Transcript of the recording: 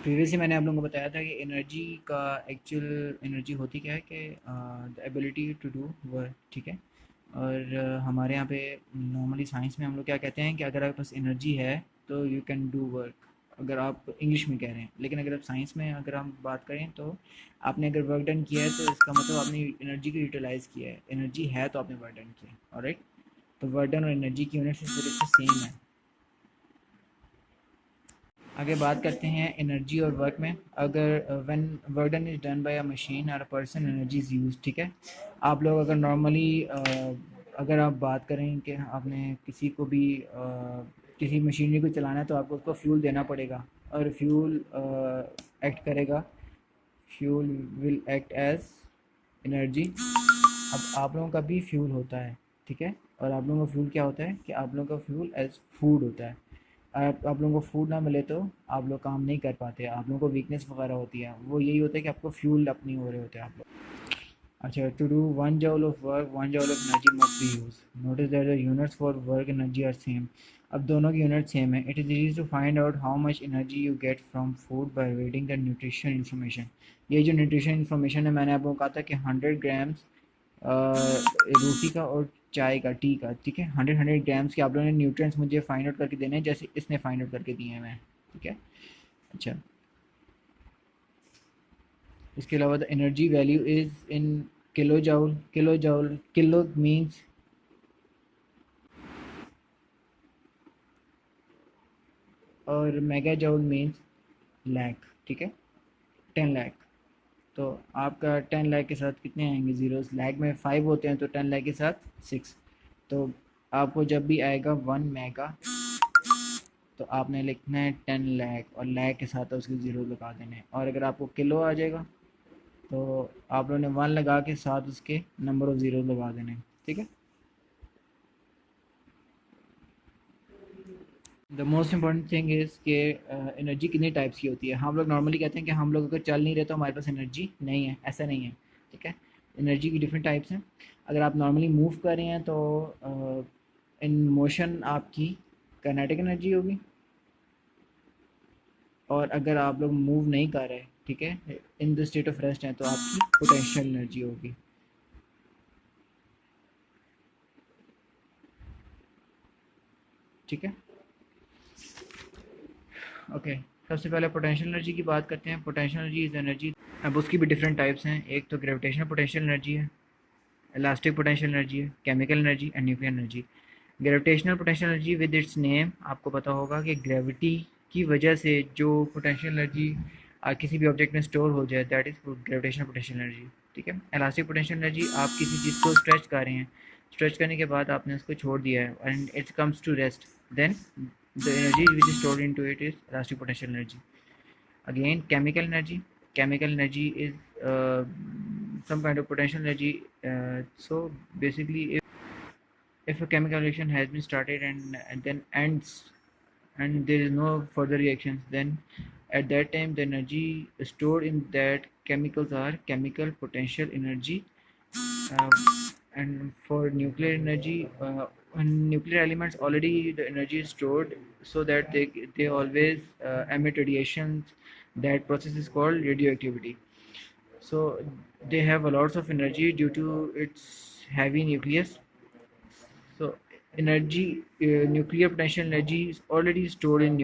Previously मैंने आप लोगों को बताया था कि एनर्जी का एक्चुअल एनर्जी होती क्या है कि the ability to do work, ठीक है। और हमारे यहाँ पे नॉर्मली साइंस में हम लोग क्या कहते हैं कि अगर आपके पास एनर्जी है तो यू कैन डू वर्क, अगर आप इंग्लिश में कह रहे हैं। लेकिन अगर आप साइंस में अगर हम बात करें तो आपने अगर वर्क डन किया है तो इसका मतलब आपने एनर्जी को यूटिलाइज़ किया है। एनर्जी है तो आपने वर्क डन किया, ऑलराइट। तो वर्क डन और एनर्जी की यूनिट्स इस वजह से सेम है। आगे बात करते हैं एनर्जी और वर्क में। अगर when work done is done by a machine और a person, energy is use, ठीक है। आप लोग अगर नॉर्मली अगर आप बात करें कि आपने किसी को भी किसी मशीनरी को चलाना है तो आपको उसको फ्यूल देना पड़ेगा, और फ्यूल एक्ट करेगा, fuel will act as energy. अब आप लोगों का भी फ्यूल होता है, ठीक है। और आप लोगों का फ्यूल क्या होता है कि आप लोगों का फ्यूल एज फूड होता है। आप लोगों को फूड ना मिले तो आप लोग काम नहीं कर पाते, आप लोगों को वीकनेस वगैरह होती है। वो यही होता है कि आपको फ्यूल अपनी हो रहे होते हैं आप लोग। अच्छा, to do 1 joule of work 1 joule of energy must be use. Notice that the units for work energy are same. अब दोनों की यूनिट सेम है। It is easy to find out how much energy you get from food by reading the nutrition information. ये जो nutrition information है, मैंने आपको कहा था कि 100 ग्राम्स रोटी का और चाय का, टी का, ठीक है। 100 ग्राम्स के आप लोगों ने न्यूट्रिएंट्स मुझे फाइंड आउट करके देने हैं, जैसे इसने फाइंड आउट करके दिए हैं मैं, ठीक है। अच्छा, इसके अलावा the energy value is in kilo joule. Kilo joule, kilo means, और मेगा जाउल मीन्स लाख, ठीक है। 10 लाख। तो आपका 10 लाख के साथ कितने आएंगे ज़ीरोस? लाख में 5 होते हैं, तो 10 लाख के साथ 6। तो आपको जब भी आएगा 1 मेगा, तो आपने लिखना है 10 लाख, और लाख के साथ उसके ज़ीरो लगा देने हैं। और अगर आपको किलो आ जाएगा तो आप लोगों ने 1 लगा के साथ उसके नंबर ऑफ़ ज़ीरो लगा देने हैं, ठीक है। The most important thing is कि एनर्जी कितने टाइप्स की होती है। हम लोग नॉर्मली कहते हैं कि हम लोग अगर चल नहीं रहे तो हमारे पास एनर्जी नहीं है, ऐसा नहीं है, ठीक है। एनर्जी की डिफरेंट टाइप्स हैं। अगर आप नॉर्मली मूव कर रहे हैं तो इन मोशन आपकी काइनेटिक एनर्जी होगी। और अगर आप लोग मूव नहीं कर रहे, ठीक है, in the state of rest हैं, तो आपकी पोटेंशियल एनर्जी होगी, ठीक है। ओके, सबसे पहले पोटेंशियल एनर्जी की बात करते हैं। Potential energy is energy. अब उसकी भी डिफरेंट टाइप्स हैं। एक तो ग्रेविटेशनल पोटेंशियल एनर्जी है, इलास्टिक पोटेंशियल एनर्जी है, chemical energy and nuclear energy. Gravitational potential energy with its name, आपको पता होगा कि ग्रेविटी की वजह से जो पोटेंशियल एनर्जी किसी भी ऑब्जेक्ट में स्टोर हो जाए, that is gravitational potential energy, ठीक है। इलास्टिक पोटेंशियल एनर्जी, आप किसी चीज़ को स्ट्रेच कर रहे हैं, स्ट्रेच करने के बाद आपने उसको छोड़ दिया है and it comes to rest, then the energy which is stored in to it is elastic potential energy. Again, chemical energy. Chemical energy is some kind of potential energy. So basically, if a chemical reaction has been started and then ends and there is no further reactions, then at that time the energy stored in that chemicals are chemical potential energy. uh, and for nuclear energy, when nuclear elements already the energy is stored so that they always emit radiations. That process is called radioactivity. So they have a lots of energy due to its heavy nucleus. So energy, nuclear potential energy is already stored in